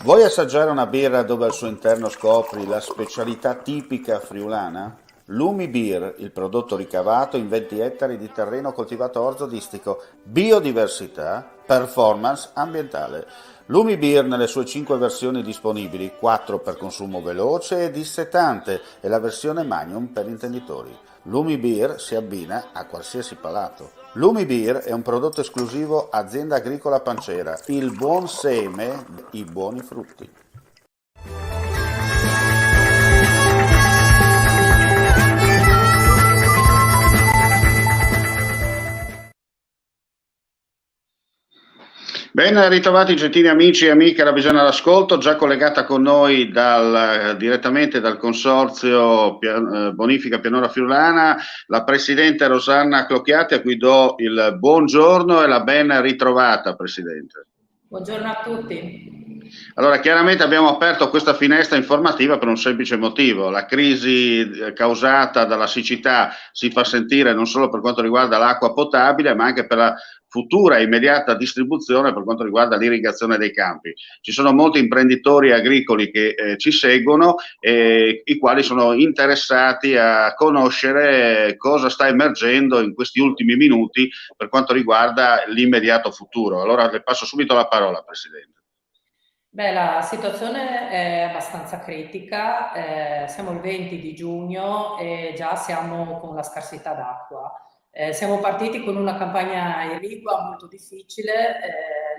Vuoi assaggiare una birra dove al suo interno scopri la specialità tipica friulana? Lumi Beer, il prodotto ricavato in 20 ettari di terreno coltivato orzodistico, biodiversità, performance ambientale. Lumi Beer nelle sue 5 versioni disponibili, 4 per consumo veloce e dissetante e la versione Magnum per intenditori. Lumi Beer si abbina a qualsiasi palato. Lumi Beer è un prodotto esclusivo Azienda Agricola Pancera, il buon seme, i buoni frutti. Ben ritrovati gentili amici e amiche alla Visione all'Ascolto, già collegata con noi direttamente dal Consorzio Bonifica Pianura Friulana, la Presidente Rosanna Clocchiati, a cui do il buongiorno e la ben ritrovata, Presidente. Buongiorno a tutti. Allora, chiaramente abbiamo aperto questa finestra informativa per un semplice motivo: la crisi causata dalla siccità si fa sentire non solo per quanto riguarda l'acqua potabile, ma anche per la futura e immediata distribuzione per quanto riguarda l'irrigazione dei campi. Ci sono molti imprenditori agricoli che ci seguono, i quali sono interessati a conoscere cosa sta emergendo in questi ultimi minuti per quanto riguarda l'immediato futuro. Allora le passo subito la parola, Presidente. Beh, la situazione è abbastanza critica, siamo il 20 di giugno e già siamo con la scarsità d'acqua. Siamo partiti con una campagna irrigua molto difficile,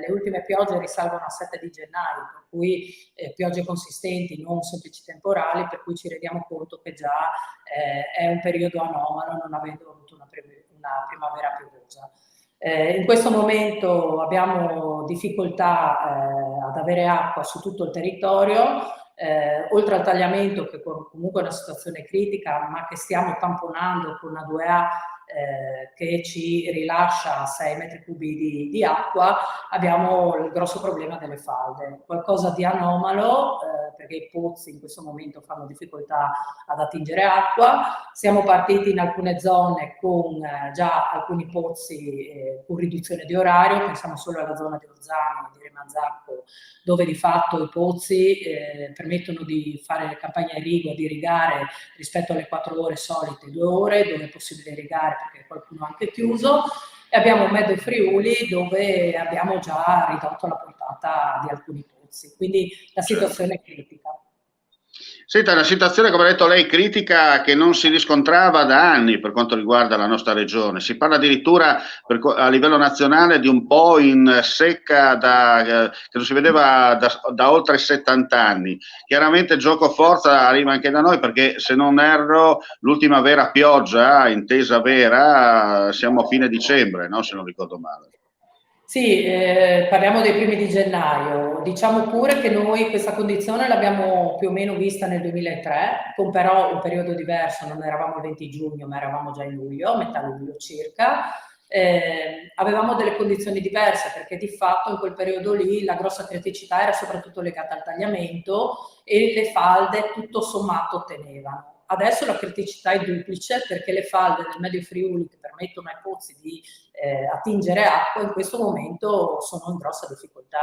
le ultime piogge risalgono a 7 di gennaio, per cui piogge consistenti, non semplici temporali, per cui ci rendiamo conto che già è un periodo anomalo non avendo avuto una primavera piovosa. In questo momento abbiamo difficoltà ad avere acqua su tutto il territorio, oltre al tagliamento che comunque è una situazione critica, ma che stiamo tamponando con una 2A che ci rilascia 6 metri cubi di acqua, abbiamo il grosso problema delle falde, qualcosa di anomalo perché i pozzi in questo momento fanno difficoltà ad attingere acqua. Siamo partiti in alcune zone con già alcuni pozzi con riduzione di orario, pensiamo solo alla zona di Orzano e di Remanzacco, dove di fatto i pozzi permettono di fare campagna irrigua, di irrigare rispetto alle 4 ore solite, 2 ore, dove è possibile irrigare perché qualcuno ha anche chiuso, e abbiamo Medio Friuli dove abbiamo già ridotto la portata di alcuni pozzi, quindi la situazione è critica. Senta, una situazione, come ha detto lei, critica che non si riscontrava da anni per quanto riguarda la nostra regione. Si parla addirittura a livello nazionale di un po' in secca che non si vedeva da oltre 70 anni. Chiaramente il gioco forza arriva anche da noi perché, se non erro, l'ultima vera pioggia, intesa vera, siamo a fine dicembre, no? Se non ricordo male. Sì, parliamo dei primi di gennaio. Diciamo pure che noi questa condizione l'abbiamo più o meno vista nel 2003, con però un periodo diverso, non eravamo il 20 giugno, ma eravamo già in luglio, metà luglio circa. Avevamo delle condizioni diverse perché di fatto in quel periodo lì la grossa criticità era soprattutto legata al tagliamento e le falde tutto sommato tenevano. Adesso la criticità è duplice perché le falde del Medio Friuli che permettono ai pozzi di attingere acqua in questo momento sono in grossa difficoltà.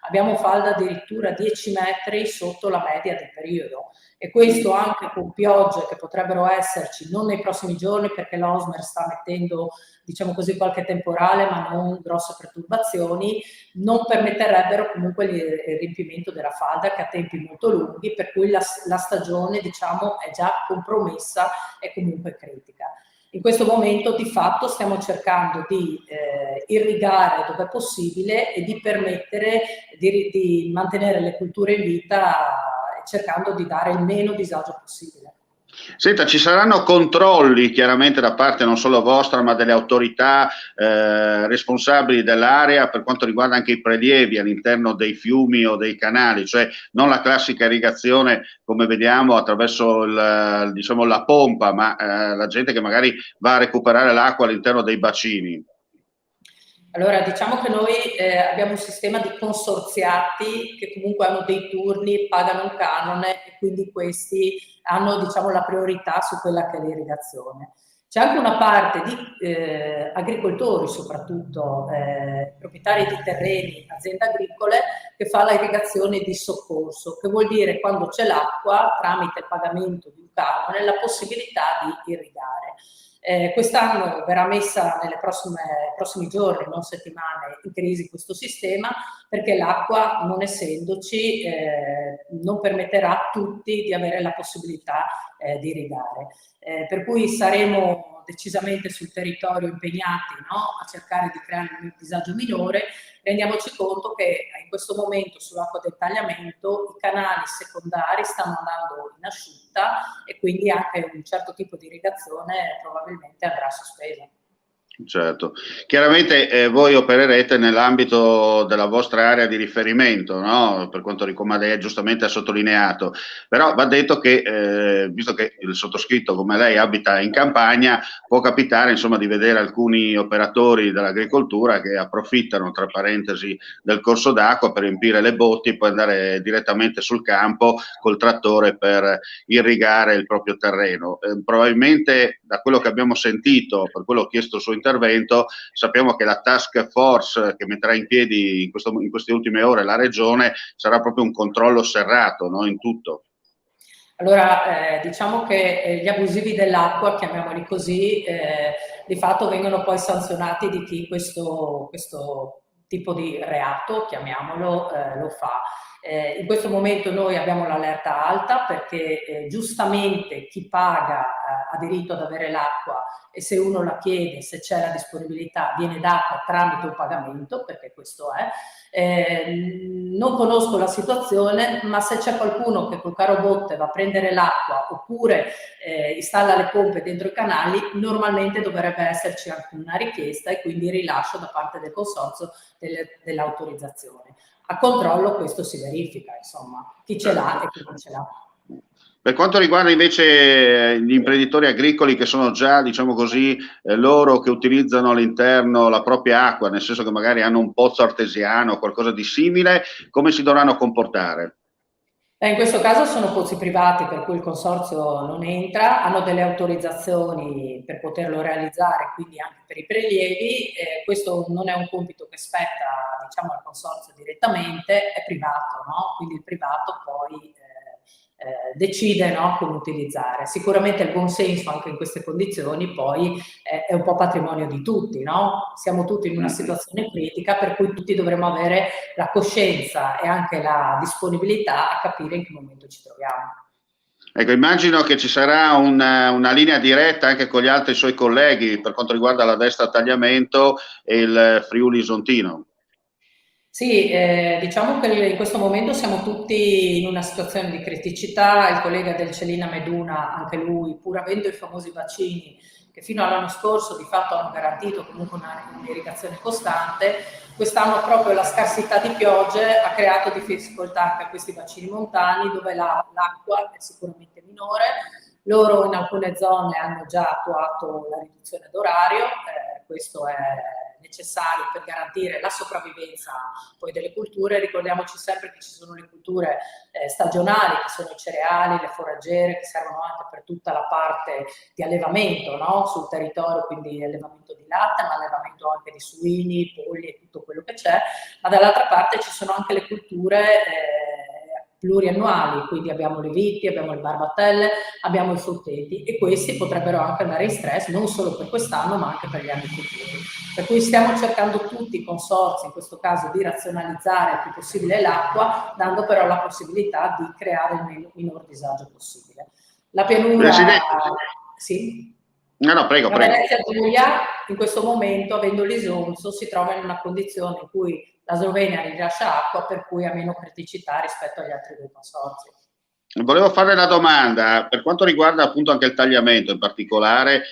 Abbiamo falde addirittura 10 metri sotto la media del periodo e questo anche con piogge che potrebbero esserci non nei prossimi giorni perché l'Osmer sta mettendo, diciamo così, qualche temporale ma non grosse perturbazioni, non permetterebbero comunque il riempimento della falda che ha tempi molto lunghi, per cui la stagione, diciamo, è già compromessa e comunque critica. In questo momento di fatto stiamo cercando di irrigare dove è possibile e di permettere di mantenere le culture in vita cercando di dare il meno disagio possibile. Senta, ci saranno controlli chiaramente da parte non solo vostra ma delle autorità responsabili dell'area per quanto riguarda anche i prelievi all'interno dei fiumi o dei canali, cioè non la classica irrigazione come vediamo attraverso diciamo, la pompa, ma la gente che magari va a recuperare l'acqua all'interno dei bacini. Allora, diciamo che noi abbiamo un sistema di consorziati che comunque hanno dei turni, pagano un canone e quindi questi hanno, diciamo, la priorità su quella che è l'irrigazione. C'è anche una parte di agricoltori, soprattutto proprietari di terreni, aziende agricole, che fa la irrigazione di soccorso, che vuol dire quando c'è l'acqua, tramite il pagamento di un canone, la possibilità di irrigare. Quest'anno verrà messa nei prossimi giorni, non settimane, in crisi questo sistema, perché l'acqua, non essendoci, non permetterà a tutti di avere la possibilità di irrigare. Per cui saremo decisamente sul territorio impegnati, no? A cercare di creare un disagio minore. Rendiamoci conto che in questo momento sull'acqua del tagliamento i canali secondari stanno andando in asciutta e quindi anche un certo tipo di irrigazione probabilmente andrà sospesa. Certo, chiaramente voi opererete nell'ambito della vostra area di riferimento, no? Per quanto come lei giustamente ha sottolineato, però va detto che, visto che il sottoscritto come lei abita in campagna, può capitare insomma di vedere alcuni operatori dell'agricoltura che approfittano, tra parentesi, del corso d'acqua per riempire le botti e poi andare direttamente sul campo col trattore per irrigare il proprio terreno. Probabilmente da quello che abbiamo sentito, per quello ho chiesto il suo intervento, sappiamo che la task force che metterà in piedi in queste ultime ore la regione sarà proprio un controllo serrato, no? In tutto. Allora, diciamo che gli abusivi dell'acqua, chiamiamoli così, di fatto vengono poi sanzionati di chi questo tipo di reato, chiamiamolo, lo fa. In questo momento noi abbiamo l'allerta alta perché giustamente chi paga ha diritto ad avere l'acqua e se uno la chiede, se c'è la disponibilità, viene data tramite un pagamento, perché questo è. Non conosco la situazione, ma se c'è qualcuno che col carro botte va a prendere l'acqua oppure installa le pompe dentro i canali, normalmente dovrebbe esserci anche una richiesta e quindi rilascio da parte del consorzio dell'autorizzazione. A controllo questo si verifica, insomma, chi ce l'ha e chi non ce l'ha. Per quanto riguarda invece gli imprenditori agricoli che sono già, diciamo così, loro che utilizzano all'interno la propria acqua, nel senso che magari hanno un pozzo artesiano o qualcosa di simile, come si dovranno comportare? In questo caso sono pozzi privati per cui il consorzio non entra, hanno delle autorizzazioni per poterlo realizzare, quindi anche per i prelievi. Questo non è un compito che spetta, diciamo, al consorzio direttamente, è privato, no? Quindi il privato poi decide, no, come utilizzare. Sicuramente il buon senso anche in queste condizioni poi è un po' patrimonio di tutti, no? Siamo tutti in una situazione critica per cui tutti dovremmo avere la coscienza e anche la disponibilità a capire in che momento ci troviamo. Ecco, immagino che ci sarà una linea diretta anche con gli altri suoi colleghi per quanto riguarda la destra tagliamento e il Friuli Isontino. Sì, diciamo che in questo momento siamo tutti in una situazione di criticità. Il collega del Celina Meduna, anche lui, pur avendo i famosi vaccini che fino all'anno scorso di fatto hanno garantito comunque un'irrigazione costante, quest'anno proprio la scarsità di piogge ha creato difficoltà anche a questi bacini montani dove l'acqua è sicuramente minore. Loro in alcune zone hanno già attuato la riduzione d'orario, questo è necessario per garantire la sopravvivenza poi delle culture. Ricordiamoci sempre che ci sono le culture stagionali, che sono i cereali, le foraggiere, che servono anche per tutta la parte di allevamento, no? Sul territorio, quindi allevamento di latte, ma allevamento anche di suini, polli e tutto quello che c'è. Ma dall'altra parte ci sono anche le culture pluriannuali, quindi abbiamo le viti, abbiamo le barbatelle, abbiamo i frutteti e questi potrebbero anche andare in stress non solo per quest'anno ma anche per gli anni futuri. Per cui stiamo cercando tutti i consorzi, in questo caso, di razionalizzare il più possibile l'acqua, dando però la possibilità di creare il minor disagio possibile. La pianura... Presidente. Sì? No, prego, La prego. Venezia Giulia in questo momento, avendo l'Isonzo, si trova in una condizione in cui la Slovenia rilascia acqua, per cui ha meno criticità rispetto agli altri due consorzi. Volevo fare una domanda per quanto riguarda appunto anche il tagliamento in particolare,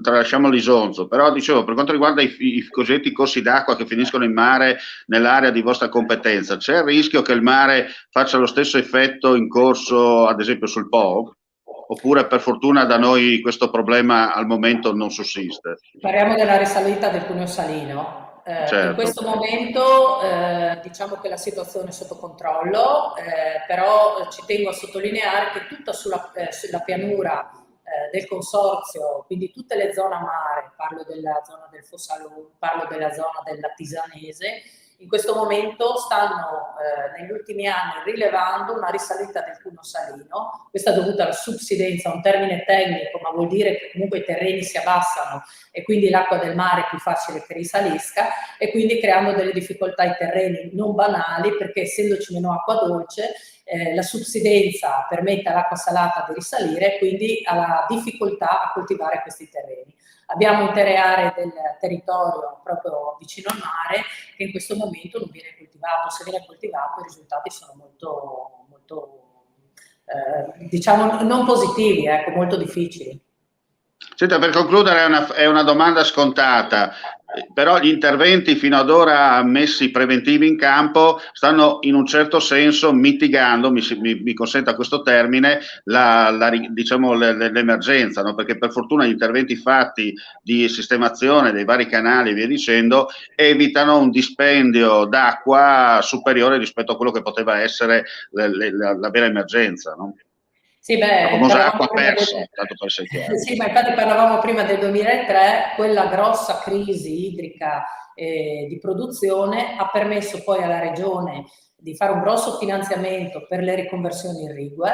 tralasciamo l'Isonzo, però dicevo per quanto riguarda i cosiddetti corsi d'acqua che finiscono in mare nell'area di vostra competenza, c'è il rischio che il mare faccia lo stesso effetto in corso ad esempio sul Po? Oppure per fortuna da noi questo problema al momento non sussiste? Parliamo della risalita del Cuneo Salino. In Certo. questo momento diciamo che la situazione è sotto controllo, però ci tengo a sottolineare che tutta sulla pianura del consorzio, quindi tutte le zone a mare, parlo della zona del Fossalone, parlo della zona della Tisanese, in questo momento stanno negli ultimi anni rilevando una risalita del cuneo salino. Questa è dovuta alla subsidenza, un termine tecnico, ma vuol dire che comunque i terreni si abbassano e quindi l'acqua del mare è più facile che risalisca, e quindi creando delle difficoltà ai terreni non banali, perché essendoci meno acqua dolce, la subsidenza permette all'acqua salata di risalire e quindi ha la difficoltà a coltivare questi terreni. Abbiamo intere aree del territorio proprio vicino al mare che in questo momento non viene coltivato. Se viene coltivato i risultati sono molto diciamo non positivi, ecco, molto difficili. Senta, per concludere è una domanda scontata, però gli interventi fino ad ora messi preventivi in campo stanno in un certo senso mitigando, mi consenta questo termine, diciamo, l'emergenza, no? Perché per fortuna gli interventi fatti di sistemazione dei vari canali e via dicendo evitano un dispendio d'acqua superiore rispetto a quello che poteva essere la vera emergenza, no? Sì, La famosa acqua persa, tanto per essere chiaro. Sì, ma infatti parlavamo prima del 2003, quella grossa crisi idrica di produzione ha permesso poi alla Regione di fare un grosso finanziamento per le riconversioni irrigue.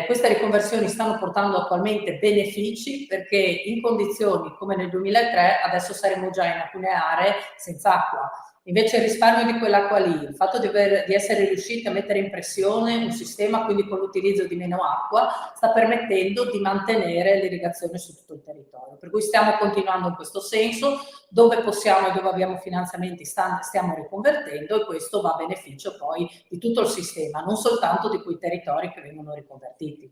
Queste riconversioni stanno portando attualmente benefici, perché in condizioni come nel 2003 adesso saremo già in alcune aree senza acqua. Invece il risparmio di quell'acqua lì, il fatto di essere riusciti a mettere in pressione un sistema, quindi con l'utilizzo di meno acqua, sta permettendo di mantenere l'irrigazione su tutto il territorio. Per cui stiamo continuando in questo senso, dove possiamo e dove abbiamo finanziamenti stiamo riconvertendo, e questo va a beneficio poi di tutto il sistema, non soltanto di quei territori che vengono riconvertiti.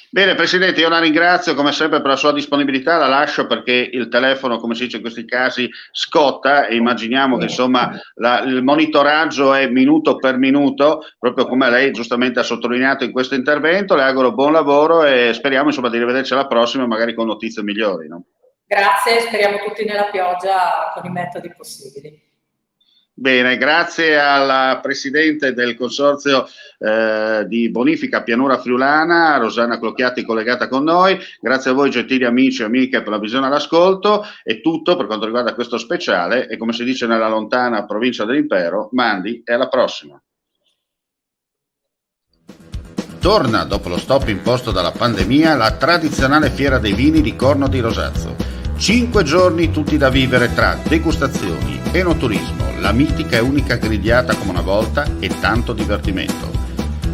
Bene, Presidente, io la ringrazio come sempre per la sua disponibilità, la lascio perché il telefono, come si dice in questi casi, scotta, e immaginiamo che insomma il monitoraggio è minuto per minuto, proprio come lei giustamente ha sottolineato in questo intervento. Le auguro buon lavoro e speriamo insomma di rivederci alla prossima, magari con notizie migliori, no? Grazie, speriamo tutti nella pioggia con i metodi possibili. Bene, grazie alla Presidente del Consorzio di Bonifica Pianura Friulana, Rosanna Clocchiatti, collegata con noi. Grazie a voi gentili amici e amiche per la visione all'ascolto. È tutto per quanto riguarda questo speciale e, come si dice nella lontana provincia dell'Impero, mandi e alla prossima. Torna, dopo lo stop imposto dalla pandemia, la tradizionale fiera dei vini di Corno di Rosazzo. 5 giorni tutti da vivere tra degustazioni, enoturismo, la mitica e unica grigliata come una volta e tanto divertimento.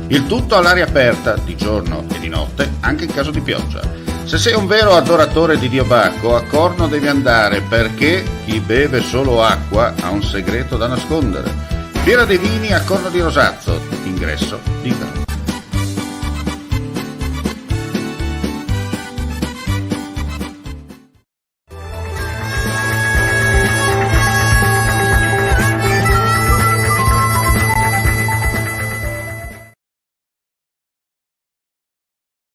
Il tutto all'aria aperta, di giorno e di notte, anche in caso di pioggia. Se sei un vero adoratore di Dio Bacco, a Corno devi andare, perché chi beve solo acqua ha un segreto da nascondere. Fiera dei vini a Corno di Rosazzo, ingresso libero.